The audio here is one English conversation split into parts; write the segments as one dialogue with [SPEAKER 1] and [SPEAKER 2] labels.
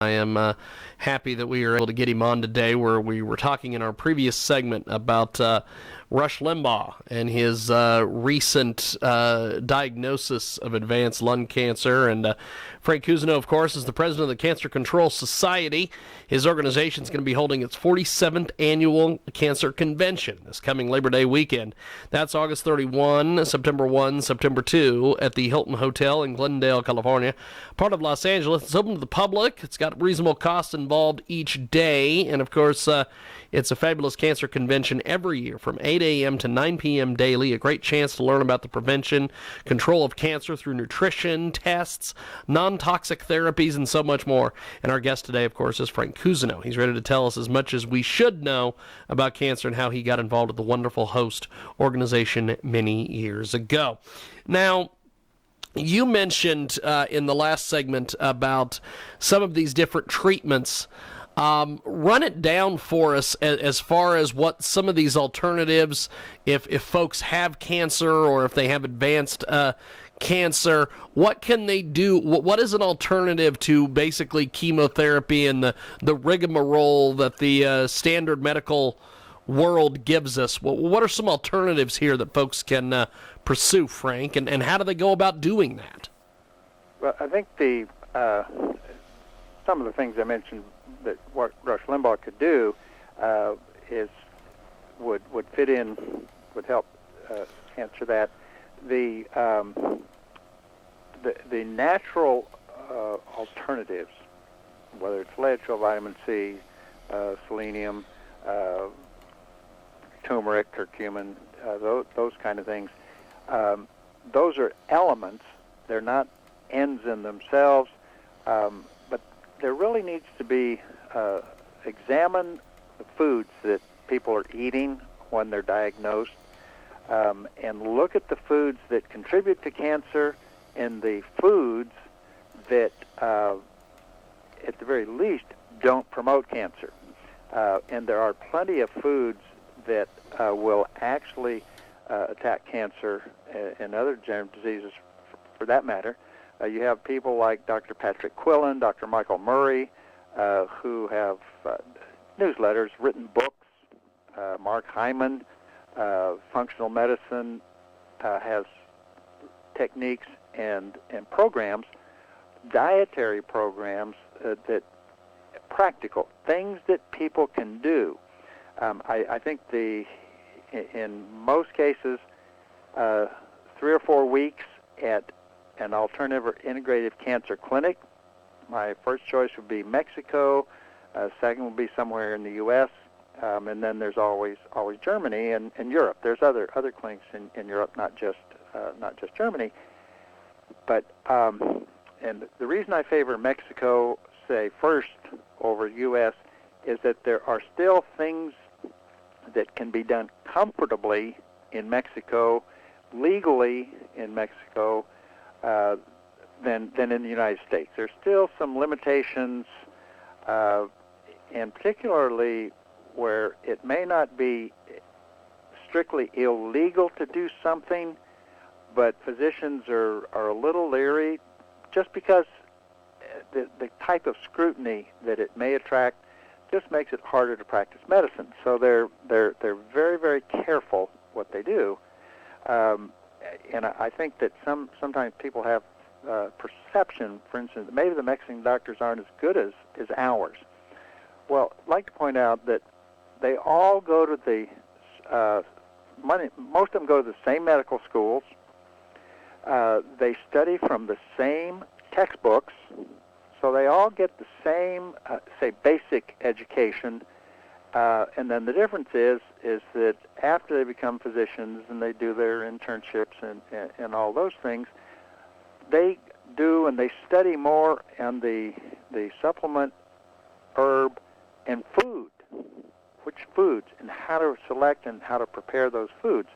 [SPEAKER 1] I am happy that we are able to get him on today, where we were talking in our previous segment about Rush Limbaugh and his recent diagnosis of advanced lung cancer. And Frank Cousineau, of course, is the president of the Cancer Control Society. His organization is going to be holding its 47th annual cancer convention this coming Labor Day weekend. That's August 31, September 1, September 2 at the Hilton Hotel in Glendale, California, part of Los Angeles. It's open to the public. It's got reasonable costs involved each day. And, of course, it's a fabulous cancer convention every year from 8 a.m. to 9 p.m. daily. A great chance to learn about the prevention, control of cancer through nutrition, tests, non-toxic therapies, and so much more. And our guest today, of course, is Frank Cousineau. He's ready to tell us as much as we should know about cancer and how he got involved with the wonderful Host organization many years ago. Now, you mentioned in the last segment about some of these different treatments. Run it down for us as far as what some of these alternatives, if folks have cancer or if they have advanced cancer, what can they do? What is an alternative to basically chemotherapy and the rigmarole that the standard medical world gives us? What are some alternatives here that folks can pursue, Frank, and how do they go about doing that?
[SPEAKER 2] Well, I think some of the things I mentioned that what Rush Limbaugh could do would fit in, would help answer that. The natural alternatives, whether it's lead, vitamin C, selenium, turmeric, curcumin, those kind of things, those are elements. They're not ends in themselves, but there really needs to be examine the foods that people are eating when they're diagnosed, and look at the foods that contribute to cancer and the foods that, at the very least, don't promote cancer. And there are plenty of foods that will actually attack cancer and other degenerative diseases, for that matter. You have people like Dr. Patrick Quillen, Dr. Michael Murray, who have newsletters, written books. Mark Hyman, functional medicine, has techniques and programs, dietary programs that practical things that people can do. I think in most cases, 3 or 4 weeks at an alternative or integrative cancer clinic. My first choice would be Mexico. Second would be somewhere in the U.S. And then there's always Germany and Europe. There's other clinics in Europe, not just Germany. But and the reason I favor Mexico, say, first over U.S. is that there are still things that can be done comfortably in Mexico, legally in Mexico, than in the United States. There's still some limitations, and particularly where it may not be strictly illegal to do something, but physicians are a little leery just because the type of scrutiny that it may attract just makes it harder to practice medicine. So they're very, very careful what they do. And I think that sometimes people have perception, for instance, that maybe the Mexican doctors aren't as good as ours. Well, I'd like to point out that they all go to most of them go to the same medical schools. They study from the same textbooks, so they all get the same, say, basic education. And then the difference is that after they become physicians and they do their internships and all those things, they do and they study more on the supplement, herb, and food. Which foods and how to select and how to prepare those foods.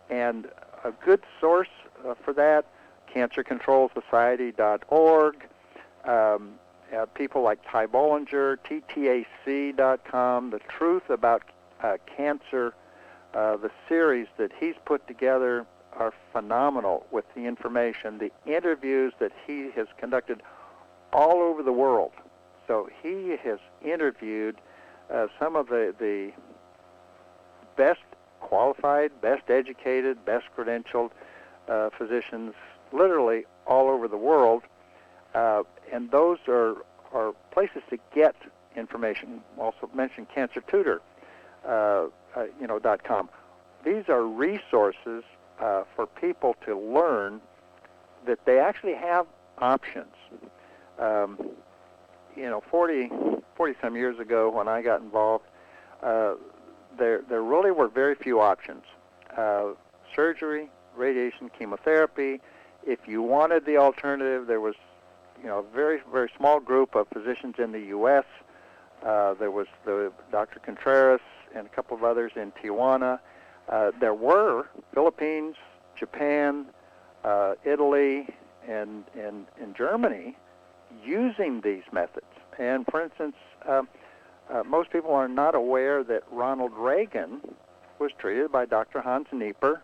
[SPEAKER 2] And a good source for that, cancercontrolsociety.org, people like Ty Bollinger, TTAC.com, The Truth About Cancer, the series that he's put together are phenomenal with the information. The interviews that he has conducted all over the world. So he has interviewed some of the best qualified, best educated, best credentialed physicians literally all over the world, and those are places to get information. Also mentioned CancerTutor.com. These are resources for people to learn that they actually have options. 40 some years ago when I got involved, there really were very few options. Surgery, radiation, chemotherapy. If you wanted the alternative, there was a very, very small group of physicians in the U.S. There was the Dr. Contreras and a couple of others in Tijuana. There were Philippines, Japan, Italy, and Germany using these methods. And for instance, most people are not aware that Ronald Reagan was treated by Dr. Hans Nieper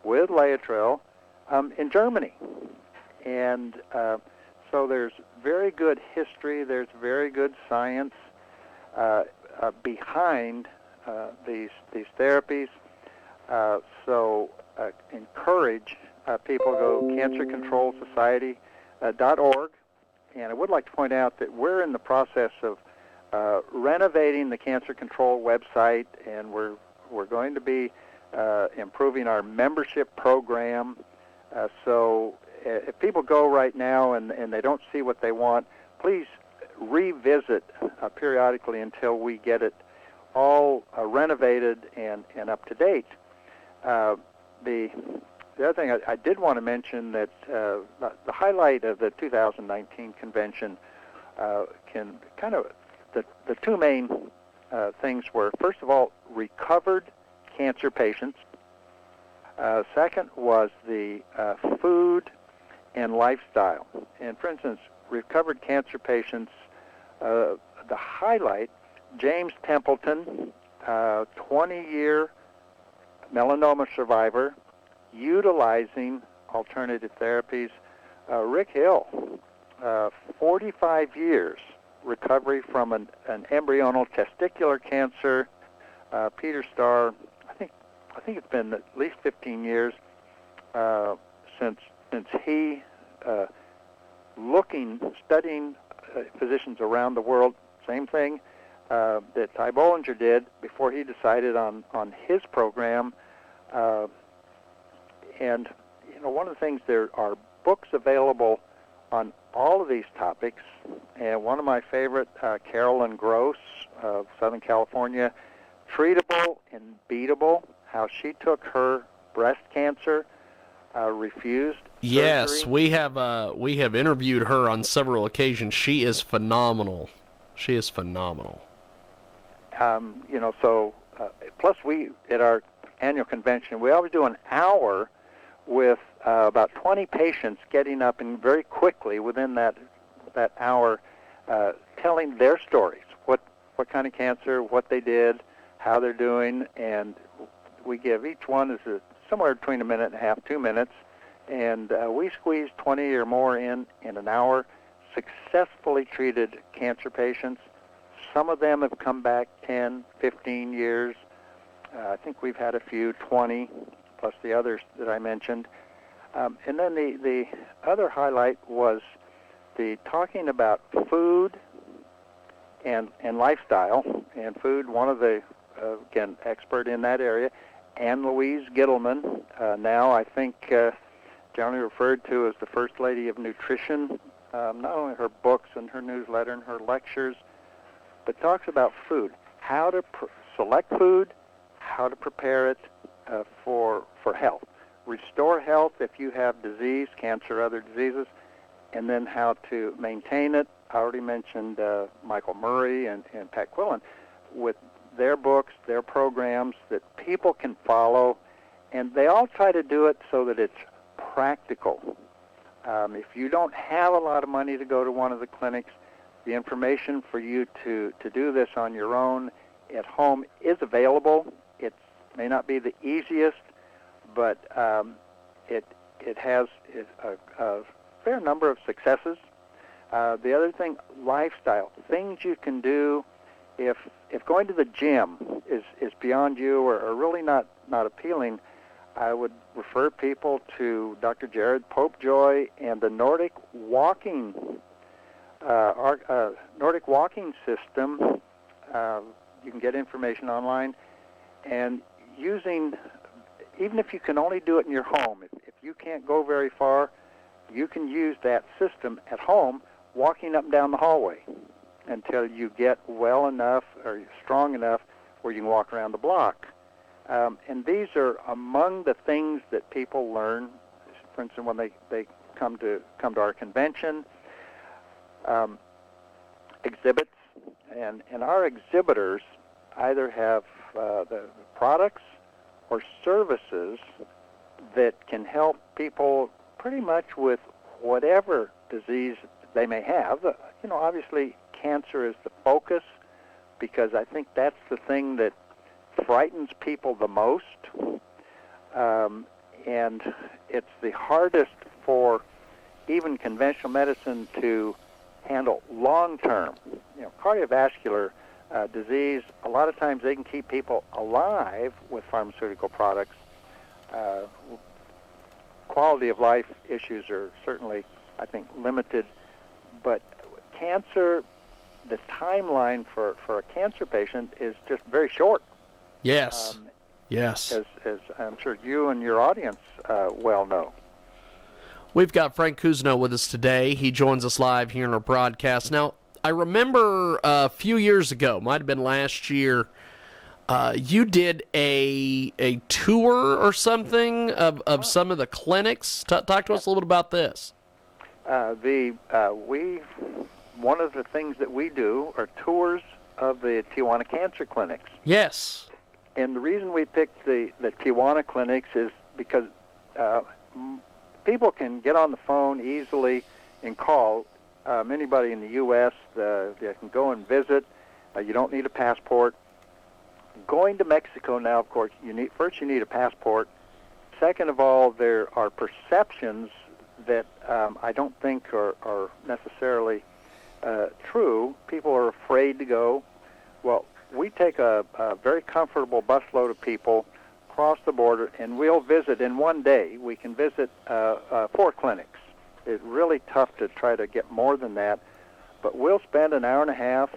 [SPEAKER 2] with Laetrile in Germany. And so there's very good history, there's very good science behind these therapies. So encourage people to go cancercontrolsociety.org. And I would like to point out that we're in the process of renovating the Cancer Control website, and we're going to be improving our membership program. So if people go right now and they don't see what they want, please revisit periodically until we get it all renovated and up to date. The other thing I did want to mention that the highlight of the 2019 convention can kind of the two main things were, first of all, recovered cancer patients. Second was the food and lifestyle. And for instance, recovered cancer patients, the highlight, James Templeton, 20-year melanoma survivor, utilizing alternative therapies. Rick Hill, 45 years recovery from an embryonal testicular cancer. Peter Starr, I think it's been at least 15 years since he studying physicians around the world. Same thing that Ty Bollinger did before he decided on his program. And one of the things, there are books available on all of these topics, and one of my favorite, Carolyn Gross of Southern California, Treatable and Beatable, how she took her breast cancer, refused
[SPEAKER 1] Yes,
[SPEAKER 2] surgery.
[SPEAKER 1] we have interviewed her on several occasions. She is phenomenal. She is phenomenal.
[SPEAKER 2] Plus we, at our annual convention, we always do an hour with about 20 patients getting up and very quickly within that hour telling their stories, what kind of cancer, what they did, how they're doing, and we give each one somewhere between a minute and a half, 2 minutes, and we squeeze 20 or more in an hour, successfully treated cancer patients. Some of them have come back 10, 15 years. I think we've had a few 20, plus the others that I mentioned. And then the other highlight was the talking about food and lifestyle. And food, one of the, again, expert in that area, Ann Louise Gittleman, now I think generally referred to as the First Lady of Nutrition, not only her books and her newsletter and her lectures, but talks about food, how to select food, how to prepare it for health, restore health if you have disease, cancer, other diseases, and then how to maintain it. I already mentioned Michael Murray and Pat Quillen with their books, their programs that people can follow, and they all try to do it so that it's practical. If you don't have a lot of money to go to one of the clinics, the information for you to do this on your own at home is available. It may not be the easiest, but it has a fair number of successes. The other thing, lifestyle, things you can do. If going to the gym is beyond you or really not appealing, I would refer people to Dr. Jared Popejoy and the Nordic walking system. You can get information online, and using, even if you can only do it in your home, if you can't go very far, you can use that system at home, walking up and down the hallway until you get well enough or strong enough where you can walk around the block. And these are among the things that people learn. For instance, when they come to our convention, exhibits, and our exhibitors either have the products or services that can help people pretty much with whatever disease they may have. Obviously cancer is the focus, because I think that's the thing that frightens people the most, and it's the hardest for even conventional medicine to handle long-term. Cardiovascular disease, a lot of times they can keep people alive with pharmaceutical products. Quality of life issues are certainly, I think, limited, but cancer, the timeline for a cancer patient is just very short.
[SPEAKER 1] Yes. Yes.
[SPEAKER 2] As I'm sure you and your audience well know.
[SPEAKER 1] We've got Frank Cousineau with us today. He joins us live here in our broadcast. Now, I remember a few years ago, might have been last year, you did a tour or something of some of the clinics. Talk to us a little bit about this.
[SPEAKER 2] One of the things that we do are tours of the Tijuana cancer clinics.
[SPEAKER 1] Yes.
[SPEAKER 2] And the reason we picked the Tijuana clinics is because people can get on the phone easily and call. Anybody in the U.S., they can go and visit. You don't need a passport. Going to Mexico now, of course, you need a passport. Second of all, there are perceptions that I don't think are necessarily true. People are afraid to go. Well, we take a very comfortable busload of people across the border, and we'll visit in one day. We can visit 4 clinics. It's really tough to try to get more than that, but we'll spend an hour and a half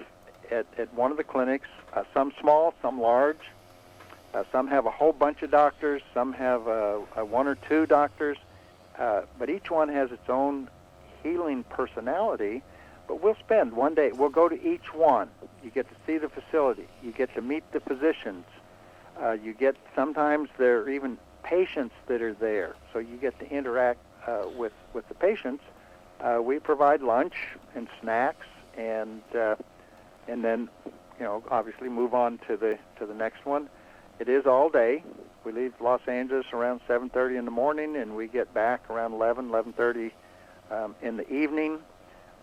[SPEAKER 2] at one of the clinics, some small, some large. Some have a whole bunch of doctors, some have 1 or 2 doctors, but each one has its own healing personality. But we'll spend one day, we'll go to each one. You get to see the facility. You get to meet the physicians. Sometimes there are even patients that are there, so you get to interact with the patients. We provide lunch and snacks, and then obviously move on to the next one. It is all day. We leave Los Angeles around 7:30 in the morning, and we get back around 11:30 in the evening.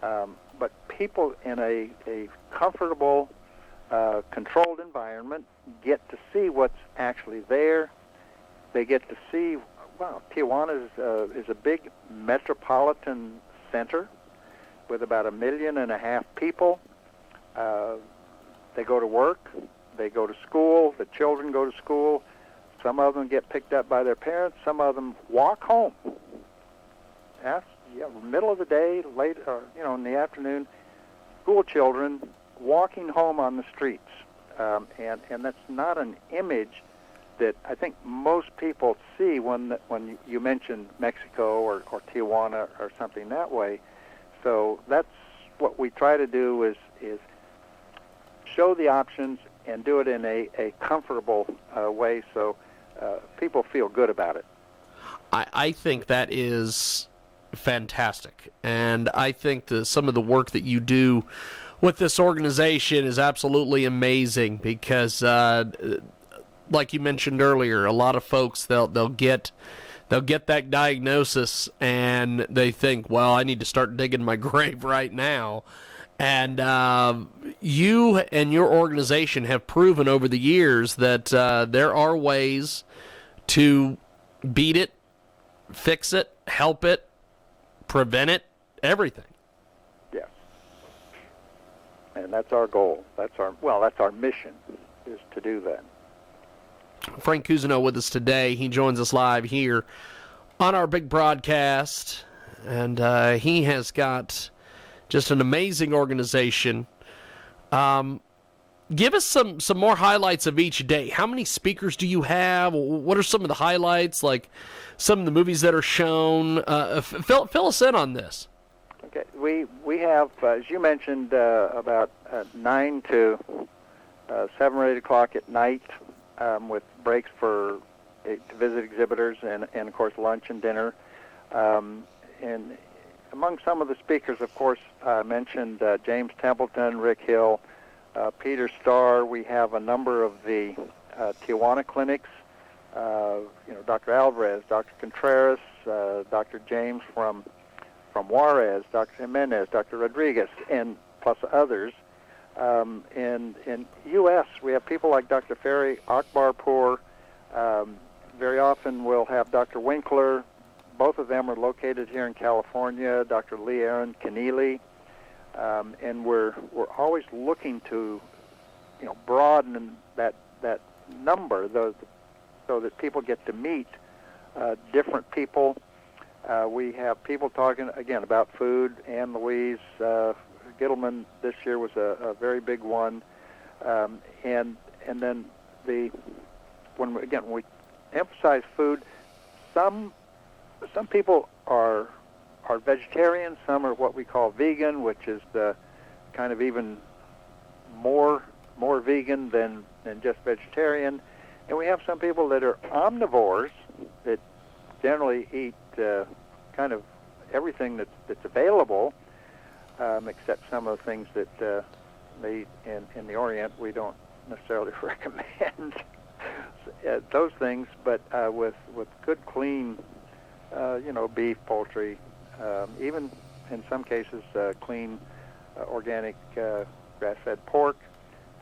[SPEAKER 2] But people in a comfortable, controlled environment get to see what's actually there. They get to see, wow, Tijuana is a big metropolitan center with about 1.5 million people. They go to work. They go to school. The children go to school. Some of them get picked up by their parents. Some of them walk home. Middle of the day, late, in the afternoon, school children walking home on the streets. And that's not an image that I think most people see when you mention Mexico or Tijuana or something that way. So that's what we try to do is show the options and do it in a comfortable way so people feel good about it.
[SPEAKER 1] I think that is fantastic, and I think that some of the work that you do with this organization is absolutely amazing because, like you mentioned earlier, a lot of folks they'll get that diagnosis and they think, well, I need to start digging my grave right now. And you and your organization have proven over the years that there are ways to beat it, fix it, help it, prevent it, everything.
[SPEAKER 2] Yeah, And that's our goal. That's our mission, is to do that.
[SPEAKER 1] Frank Cousineau with us today. He joins us live here on our big broadcast, and he has got just an amazing organization. Give us some more highlights of each day. How many speakers do you have? What are some of the highlights, like some of the movies that are shown? Fill us in on this.
[SPEAKER 2] Okay, we have, as you mentioned, about 9 to 7 or 8 o'clock at night, with breaks to visit exhibitors, and of course lunch and dinner. And among some of the speakers, of course, I mentioned James Templeton, Rick Hill, Peter Starr. We have a number of the Tijuana clinics. Dr. Alvarez, Dr. Contreras, Dr. James from Juarez, Dr. Jimenez, Dr. Rodriguez, and plus others. In U.S., we have people like Dr. Ferry Akbarpour. Very often we'll have Dr. Winkler. Both of them are located here in California. Dr. Lee Aaron Keneally. And we're always looking to, broaden that number, so that people get to meet different people. We have people talking again about food. Ann Louise Gittleman this year was a very big one, and then when we emphasize food, some people are vegetarian, some are what we call vegan, which is the kind of even more vegan than just vegetarian, and we have some people that are omnivores that generally eat kind of everything that's available, except some of the things that they eat in the Orient. We don't necessarily recommend those things, but with good, clean, beef, poultry, even in some cases clean, organic, grass-fed pork,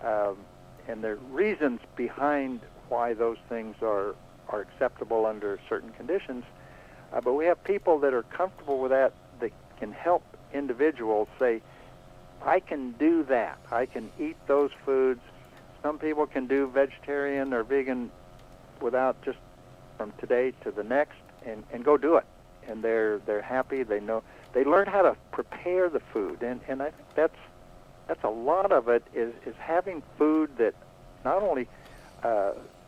[SPEAKER 2] and there are reasons behind why those things are acceptable under certain conditions. But we have people that are comfortable with that can help individuals say, I can do that. I can eat those foods. Some people can do vegetarian or vegan without just from today to the next and go do it. And they're happy. They know. They learn how to prepare the food. And I think that's a lot of it is having food that not only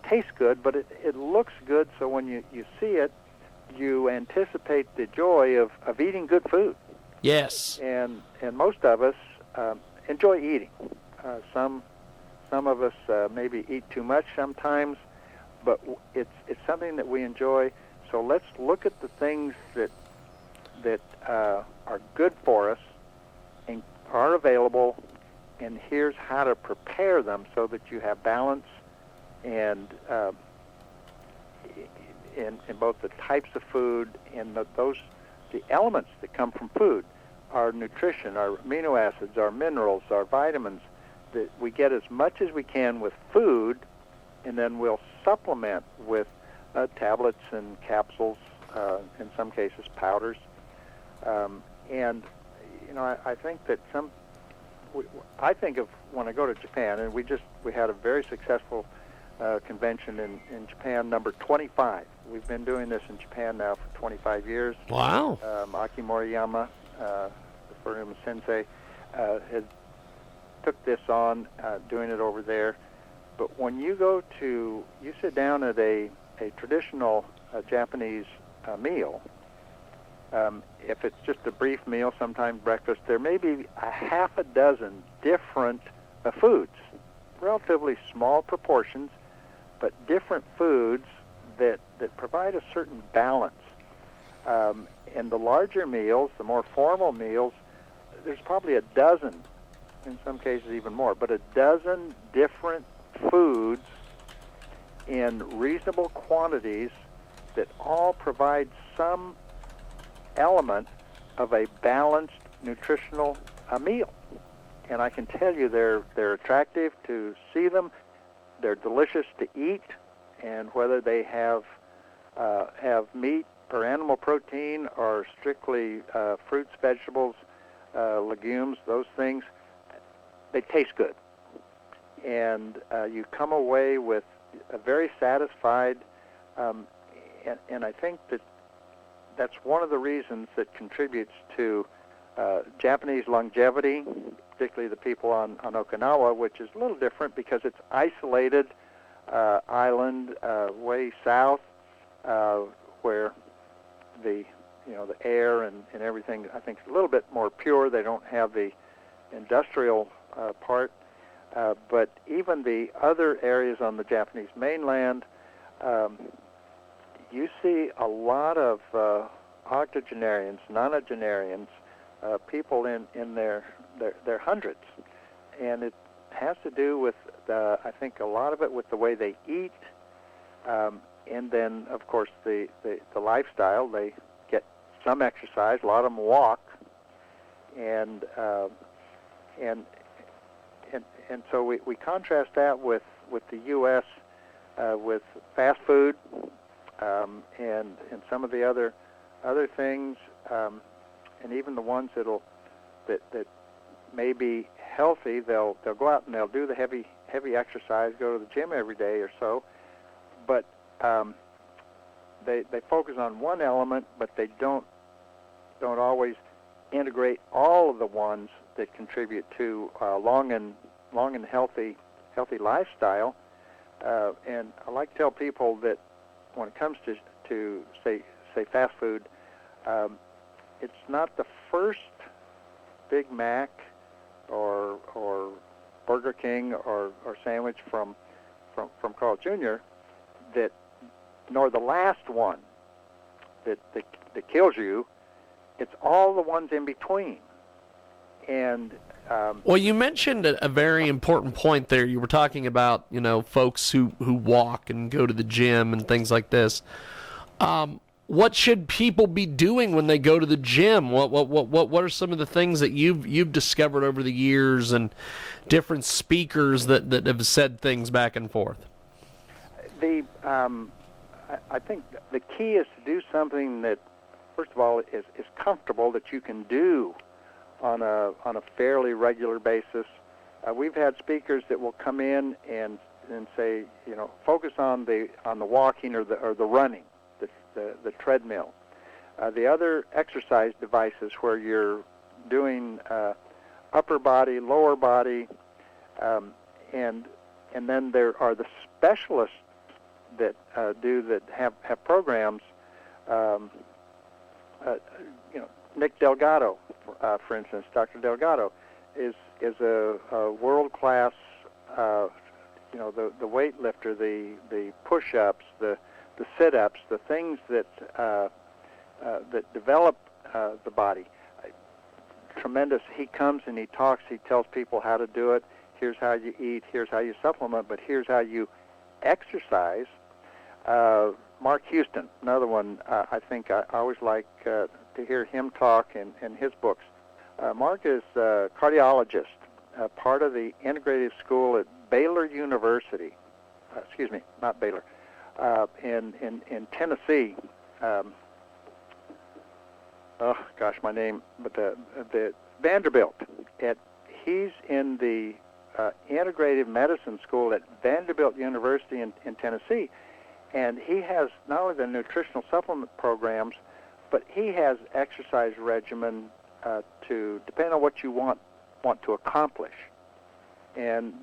[SPEAKER 2] tastes good, but it looks good, so when you see it, you anticipate the joy of eating good food.
[SPEAKER 1] Yes.
[SPEAKER 2] And most of us enjoy eating. Some of us maybe eat too much sometimes, but it's something that we enjoy. So let's look at the things that are good for us and are available, and here's how to prepare them so that you have balance and in both the types of food and the elements that come from food, our nutrition, our amino acids, our minerals, our vitamins, that we get as much as we can with food, and then we'll supplement with tablets and capsules, in some cases powders. And I think that I think of when I go to Japan, and we had a very successful convention in Japan, number 25. We've been doing this in Japan now for 25 years.
[SPEAKER 1] Wow.
[SPEAKER 2] Aki Moriyama, the Furuhama Sensei, has took this on, doing it over there. But when you sit down at a traditional Japanese meal, if it's just a brief meal, sometimes breakfast, there may be a half a dozen different foods, relatively small proportions, but different foods that provide a certain balance. And the larger meals, the more formal meals, there's probably a dozen, in some cases even more, but a dozen different foods in reasonable quantities that all provide some element of a balanced nutritional meal. And I can tell you they're attractive to see them. They're delicious to eat, and whether they have meat or animal protein or strictly fruits, vegetables, legumes, those things, they taste good, and you come away with a very satisfied. And I think that's one of the reasons that contributes to Japanese longevity, particularly the people on Okinawa, which is a little different because it's isolated island way south, where the air and everything I think is a little bit more pure. They don't have the industrial part, but even the other areas on the Japanese mainland, you see a lot of octogenarians, nonagenarians, people in their hundreds, and it has to do with I think a lot of it with the way they eat, and then of course the lifestyle. They get some exercise. A lot of them walk, and so we contrast that with the U.S. With fast food and some of the other things, and even the ones that may be healthy. They'll go out and they'll do the heavy exercise, go to the gym every day or so, but they focus on one element, but they don't always integrate all of the ones that contribute to long and healthy lifestyle. And I like to tell people that when it comes to say fast food, it's not the first Big Mac or Burger King or sandwich from Carl Jr. nor the last one that kills you. It's all the ones in between. And
[SPEAKER 1] well, you mentioned a very important point there. You were talking about folks who walk and go to the gym and things like this. What should people be doing when they go to the gym? What are some of the things that you've discovered over the years and different speakers that have said things back and forth?
[SPEAKER 2] I think the key is to do something that, first of all, is comfortable, that you can do on a fairly regular basis. We've had speakers that will come in and say, focus on the walking or the running, the treadmill. The other exercise devices where you're doing upper body, lower body, and then there are the specialists that have programs. Nick Delgado, for instance, Dr. Delgado is a world-class, the weightlifter, the push-ups, the sit-ups, the things that develop the body. Tremendous. He comes and he talks. He tells people how to do it. Here's how you eat. Here's how you supplement. But here's how you exercise. Mark Houston, another one. I think I always like to hear him talk in his books. Mark is a cardiologist, part of the integrative school at Baylor University. Not Baylor. In Tennessee. My name, but the Vanderbilt. He's in the integrative medicine school at Vanderbilt University in Tennessee, and he has not only the nutritional supplement programs, but he has exercise regimen to depend on what you want to accomplish. And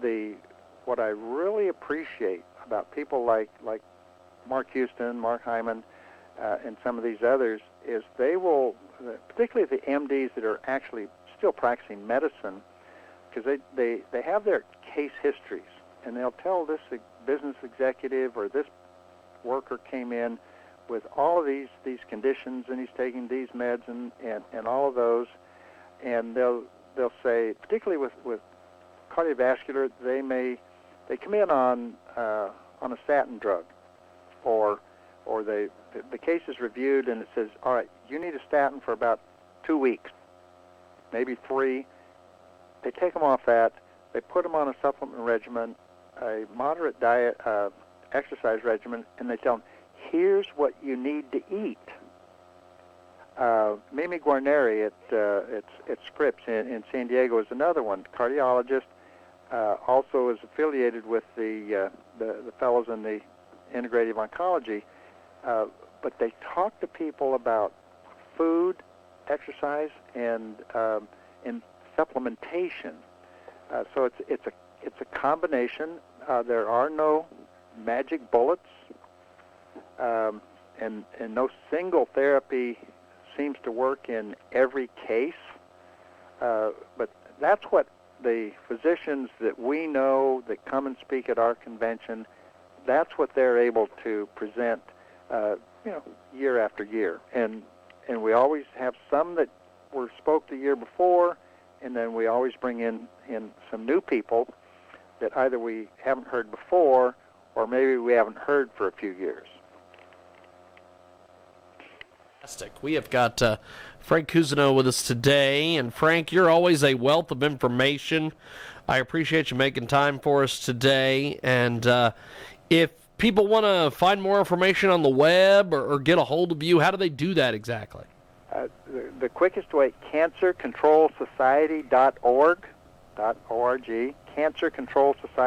[SPEAKER 2] what I really appreciate about people like Mark Houston, Mark Hyman, and some of these others is they will, particularly the MDs that are actually still practicing medicine, because they have their case histories, and they'll tell this business executive or this worker came in with all of these conditions, and he's taking these meds and all of those, and they'll say, particularly with cardiovascular, they come in on a statin drug, or the case is reviewed and it says, all right, you need a statin for about 2 weeks, maybe 3. They take them off that. They put them on a supplement regimen, a moderate diet, exercise regimen, and they tell them, here's what you need to eat. Mimi Guarneri at Scripps in San Diego is another one, cardiologist, also is affiliated with the fellows in the integrative oncology, but they talk to people about food, exercise, and supplementation. So it's a combination. There are no magic bullets, and no single therapy seems to work in every case. But that's what the physicians that we know that come and speak at our convention, that's what they're able to present, year after year. And we always have some that were spoke the year before, and then we always bring in some new people that either we haven't heard before or maybe we haven't heard for a few years.
[SPEAKER 1] Fantastic. We have got Frank Cousineau with us today. And Frank, you're always a wealth of information. I appreciate you making time for us today. And if people want to find more information on the web or get a hold of you, how do they do that exactly?
[SPEAKER 2] The quickest way, cancercontrolsociety.org, .org, Cancer Control Society.